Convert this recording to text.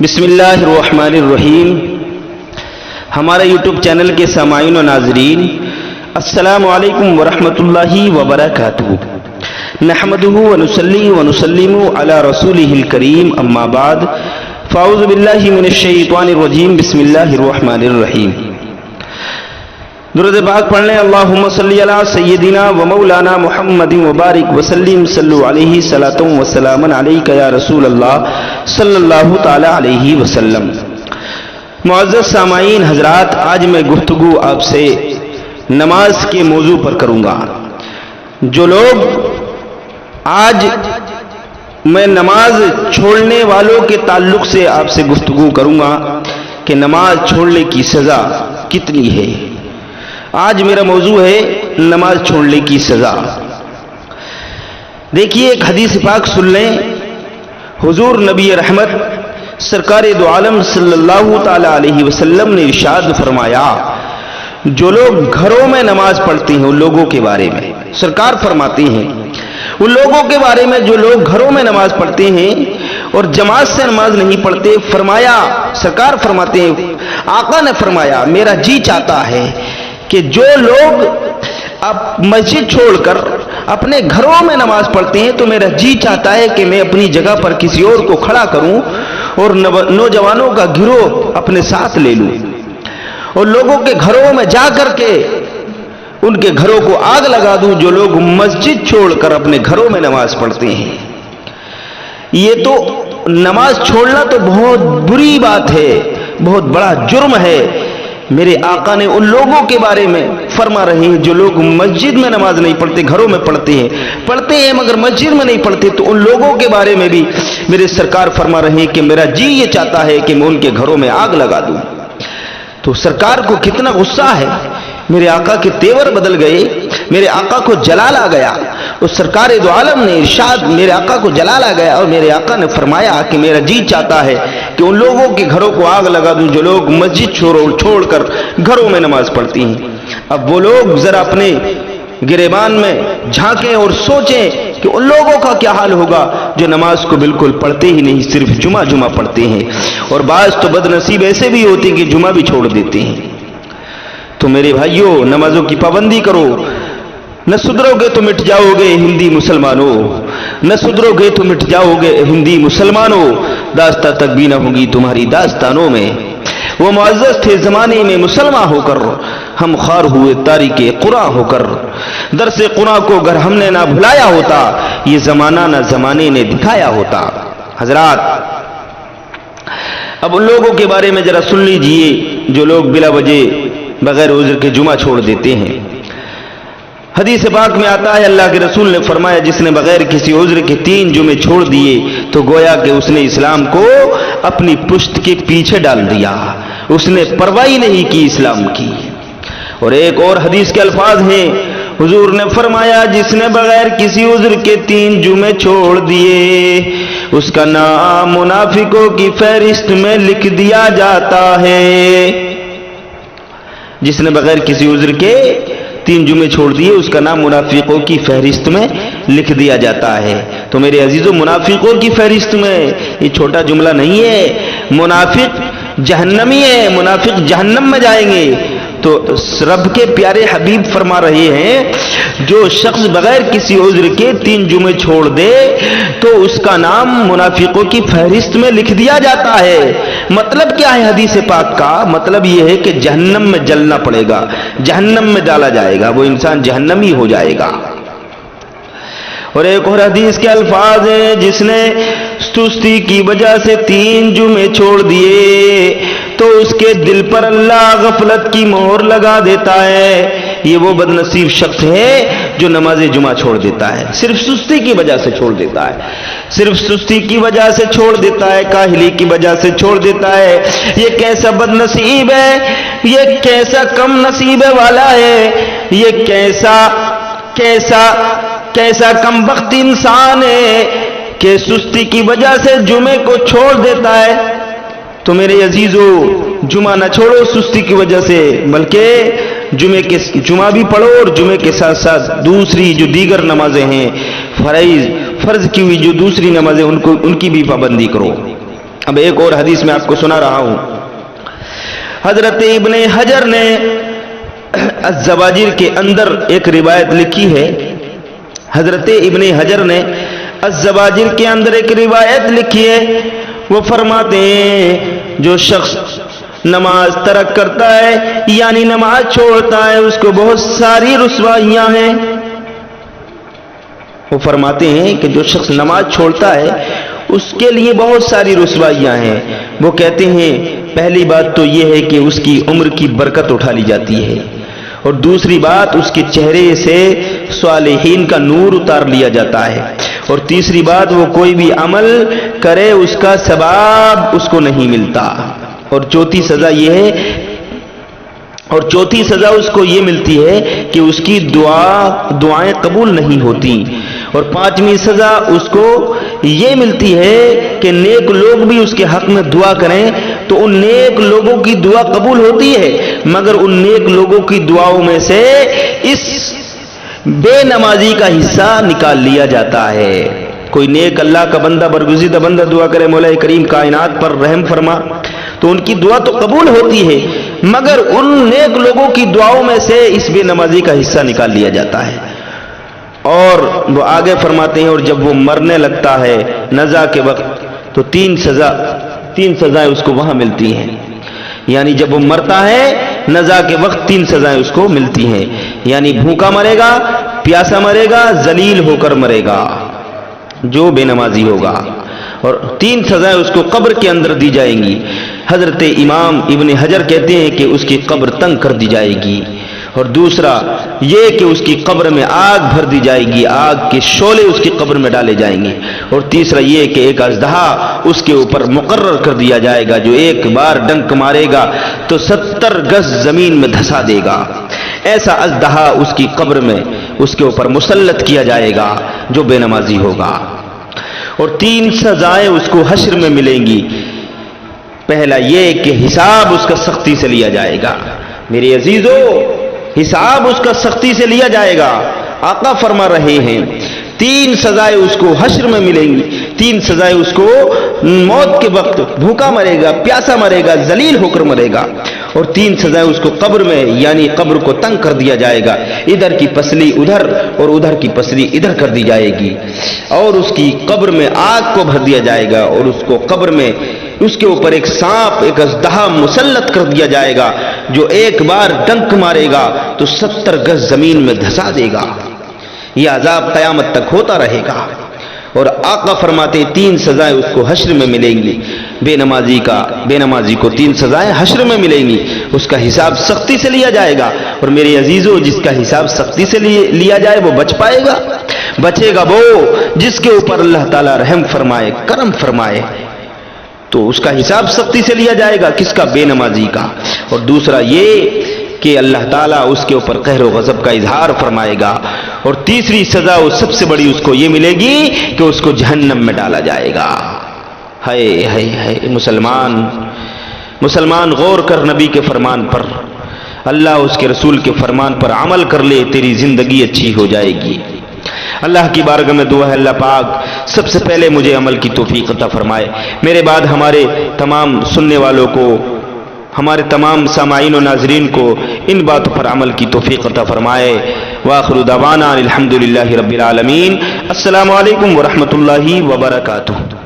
बिस्मिल्लाहिर्रहमानिर्रहीम। हमारे YouTube channel के सामाईन और नाजरीन, अस्सलामु अलैकुम वरहमतुल्लाहि वबरकातुहू। नहमदुहु व नुसल्ली व नुसल्लिमु अला रसूलिहिल करीम, अम्मा बाद, फ़ाऊज़ु बिल्लाहि मिनश शैतानिर रजीम, बिस्मिल्लाहिर्रहमानिर्रहीम। दुरूद पाक पढ़ लें। अल्लाहुम्मा सल्ली अला सय्यदिना व मौलाना मुहम्मदिन व बारिक व सल्लिम सल्लु अलैहि सलातुम व सलामन अलैका या रसूल अल्लाह सल्लल्लाहु ताला अलैहि वसल्लम। मुअज़्ज़ज़ सामाईन हजरात, आज मैं गुफ्तगू आपसे नमाज के मौजू पर करूंगा। जो लोग आज मैं नमाज छोड़ने वालों के ताल्लुक से आपसे गुफ्तगू करूंगा कि नमाज छोड़ने की सजा कितनी है। आज मेरा मौजू है नमाज छोड़ने की सजा। देखिए, एक हदीस पाक सुन लें। हुजूर नबी रहमत सरकार दो आलम सल्लल्लाहु ताला अलैहि वसल्लम ने इरशाद फरमाया, जो लोग घरों में नमाज पढ़ते हैं उन लोगों के बारे में सरकार फरमाती हैं, उन लोगों के बारे में जो लोग घरों में नमाज पढ़ते हैं और जमात से नमाज नहीं पढ़ते, फरमाया, सरकार फरमाते हैं, आका ने फरमाया, मेरा जी चाहता है कि जो लोग अब मस्जिद छोड़कर अपने घरों में नमाज पढ़ते हैं तो मेरा जी चाहता है कि मैं अपनी जगह पर किसी और को खड़ा करूं और नौजवानों का गिरोह अपने साथ ले लूं और लोगों के घरों में जा करके उनके घरों को आग लगा दूं जो लोग मस्जिद छोड़कर अपने घरों में नमाज पढ़ते हैं। ये तो नमाज छोड़ना तो बहुत बुरी बात है, बहुत बड़ा जुर्म है। मेरे आका ने उन लोगों के बारे में फरमा रहे हैं जो लोग मस्जिद में नमाज नहीं पढ़ते, घरों में पढ़ते हैं मगर मस्जिद में नहीं पढ़ते, तो उन लोगों के बारे में भी मेरे सरकार फरमा रहे हैं कि मेरा जी ये चाहता है कि मैं उनके घरों में आग लगा दूं। तो सरकार को कितना गुस्सा है, मेरे आका के तेवर बदल गए, मेरे आका को जलाल आ गया। उस सरकार दो आलम ने इरशाद, मेरे आका को जलाल आ गया और मेरे आका ने फरमाया कि मेरा जी चाहता है कि उन लोगों के घरों को आग लगा दूं जो लोग मस्जिद छोड़कर घरों में नमाज पढ़ती हैं। अब वो लोग जरा अपने गिरेबान में झांकें और सोचें कि उन लोगों का क्या हाल होगा जो नमाज को बिल्कुल पढ़ते ही नहीं, सिर्फ जुमा पढ़ते हैं, और बाज तो बदनसीब ऐसे भी होते हैं कि जुमा भी छोड़ देते हैं। तो मेरे भाइयों, नमाजों की पाबंदी करो, न सुधरोगे तो मिट जाओगे हिंदी मुसलमानों, न सुधरोगे तो मिट जाओगे हिंदी मुसलमानों, दास्ता तक भी न होगी तुम्हारी दास्तानों में। वो मुअज़्ज़ज़ थे ज़माने में मुसलमान होकर, हम ख़ार हुए तारीके क़ुरान होकर। दरसे क़ुरान को अगर हमने ना भुलाया होता, ये ज़माना ना ज़माने ने दिखाया होता। हज़रात, अब उन लोगों के बारे में ज़रा सुन लीजिए जो लोग बिला वजह बगैर उज़्र के जुमा छोड़ देते हैं। हदीस पाक में आता है, अल्लाह के रसूल ने फरमाया, जिसने बगैर किसी उज़्र के 3 जुमे छोड़ दिए तो गोया कि उसने इस्लाम को अपनी पुश्त के पीछे डाल दिया, उसने परवाह नहीं की इस्लाम की। और एक और हदीस के अल्फाज हैं, हुजूर ने फरमाया, जिसने बगैर किसी उज़्र के 3 जुमे छोड़ दिए उसका नाम मुनाफिकों की फहरिस्त में लिख दिया जाता है। जिसने बगैर किसी उज़्र के 3 जुमे छोड़ दिए उसका नाम मुनाफिकों की फहरिस्त में लिख दिया जाता है। तो मेरे अजीजों, मुनाफिकों की फहरिस्त में ये छोटा जुमला नहीं है। मुनाफिक जहन्नमी है, मुनाफिक जहन्नम में जाएंगे। तो रब के प्यारे हबीब फरमा रहे हैं, जो शख्स बगैर किसी उज़्र के 3 जुमे छोड़ दे तो उसका नाम मुनाफिकों की फहरिस्त में लिख दिया जाता है। मतलब क्या है हदीस पाक का? मतलब यह है कि जहन्नम में जलना पड़ेगा, जहन्नम में डाला जाएगा, वो इंसान जहन्नमी हो जाएगा। और एक और हदीस के अल्फाज हैं, जिसने सुस्ती की वजह से 3 जुमे छोड़ दिए तो उसके दिल पर अल्लाह गफलत की मोहर लगा देता है। ये वो बदनसीब शख्स है जो नमाज जुमा छोड़ देता है, सिर्फ सुस्ती की वजह से छोड़ देता है, सिर्फ सुस्ती की वजह से छोड़ देता है, काहिली की वजह से छोड़ देता है। ये कैसा बदनसीब है, ये कैसा कम नसीब वाला है, ये कैसा कम बख्त इंसान है कि सुस्ती की वजह से जुमे को छोड़ देता है। तो मेरे अजीजों, जुमा न छोड़ो सुस्ती की वजह से, बल्कि जुमा भी पढ़ो और जुमे के साथ साथ दूसरी जो दीगर नमाजें हैं, फर्ज की हुई जो दूसरी नमाजें उनकी भी पाबंदी करो। اب ایک اور حدیث میں آپ کو سنا رہا ہوں. حضرت ابن حجر نے الزواجر کے اندر ایک روایت لکھی ہے. حضرت ابن حجر نے الزواجر کے اندر ایک روایت لکھی ہے. وہ فرماتے ہیں جو شخص نماز ترک کرتا ہے یعنی نماز چھوڑتا ہے اس کو بہت ساری رسوائیاں ہیں. وہ فرماتے ہیں کہ جو شخص نماز چھوڑتا ہے اس کے لیے بہت ساری رسوائیاں ہیں. وہ کہتے ہیں پہلی بات تو یہ ہے کہ اس کی عمر کی برکت اٹھا لی جاتی ہے، اور دوسری بات اس کے چہرے سے صالحین کا نور اتار لیا جاتا ہے، اور تیسری بات وہ کوئی بھی عمل کرے اس کا ثواب اس کو نہیں ملتا، اور چوتھی سزا اس کو یہ ملتی ہے کہ اس کی دعائیں قبول نہیں ہوتی، اور پانچویں سزا اس کو یہ ملتی ہے کہ نیک لوگ بھی اس کے حق میں دعا کریں تو ان نیک لوگوں کی دعا قبول ہوتی ہے، مگر ان نیک لوگوں کی دعاؤں میں سے اس بے نمازی کا حصہ نکال لیا جاتا ہے. کوئی نیک اللہ کا بندہ برگزیدہ بندہ دعا کرے مولا کریم کائنات پر رحم فرما تو ان کی دعا تو قبول ہوتی ہے، مگر ان نیک لوگوں کی دعاؤں میں سے اس بے نمازی کا حصہ نکال لیا جاتا ہے. اور وہ آگے فرماتے ہیں اور جب وہ مرنے لگتا ہے نزا کے وقت تو تین سزائیں اس کو وہاں ملتی ہیں. یعنی جب وہ مرتا ہے نزا کے وقت 3 سزائیں اس کو ملتی ہیں، یعنی بھوکا مرے گا، پیاسا مرے گا، ذلیل ہو کر مرے گا جو بے نمازی ہوگا، اور 3 سزائیں اس کو قبر کے اندر دی جائیں گی. حضرت امام ابن حجر کہتے ہیں کہ اس کی قبر تنگ کر دی جائے گی، اور دوسرا یہ کہ اس کی قبر میں آگ بھر دی جائے گی، آگ کے شعلے اس کی قبر میں ڈالے جائیں گے، اور تیسرا یہ کہ ایک اژدہا اس کے اوپر مقرر کر دیا جائے گا جو ایک بار ڈنک مارے گا تو 70 گز زمین میں دھسا دے گا. ایسا اژدہا اس کی قبر میں اس کے اوپر مسلط کیا جائے گا جو بے نمازی ہوگا. اور 3 سزائیں اس کو حشر میں ملیں گی. پہلا یہ کہ حساب اس کا سختی سے لیا جائے گا. میرے عزیزو، حساب اس کا سختی سے لیا جائے گا. آقا فرما رہے ہیں 3 سزائیں اس کو حشر میں ملیں گی. 3 سزائیں اس کو موت کے وقت بھوکا مرے گا، پیاسا مرے گا، ذلیل ہو کر مرے گا، اور 3 سزائیں اس کو قبر میں یعنی قبر کو تنگ کر دیا جائے گا. ادھر کی پسلی ادھر اور ادھر کی پسلی ادھر کر دی جائے گی، اور اس کی قبر میں آگ کو بھر دیا جائے گا، اور اس کو قبر میں اس کے اوپر ایک سانپ، ایک اژدہا مسلط کر دیا جائے گا جو ایک بار ڈنک مارے گا تو 70 گز زمین میں دھسا دے گا. یہ عذاب قیامت تک ہوتا رہے گا. اور آقا فرماتے 3 سزائیں اس کو حشر میں ملیں گی. بے نمازی کو 3 سزائیں حشر میں ملیں گی. اس کا حساب سختی سے لیا جائے گا. اور میرے عزیزو، جس کا حساب سختی سے لیا جائے وہ بچ پائے گا. بچے گا وہ جس کے اوپر اللہ تعالی رحم فرمائے، کرم فرمائے، تو اس کا حساب سختی سے لیا جائے گا. کس کا؟ بے نمازی کا. اور دوسرا یہ کہ اللہ تعالیٰ اس کے اوپر قہر و غضب کا اظہار فرمائے گا. اور تیسری سزا وہ سب سے بڑی اس کو یہ ملے گی کہ اس کو جہنم میں ڈالا جائے گا. ہائے ہائے ہائے مسلمان غور کر نبی کے فرمان پر، اللہ اس کے رسول کے فرمان پر عمل کر لے، تیری زندگی اچھی ہو جائے گی. اللہ کی بارگاہ میں دعا ہے اللہ پاک سب سے پہلے مجھے عمل کی توفیق عطا فرمائے، میرے بعد ہمارے تمام سننے والوں کو، ہمارے تمام سامعین و ناظرین کو ان باتوں پر عمل کی توفیق عطا فرمائے. وآخر دعوانا الحمدللہ رب العالمین. السلام علیکم ورحمۃ اللہ وبرکاتہ.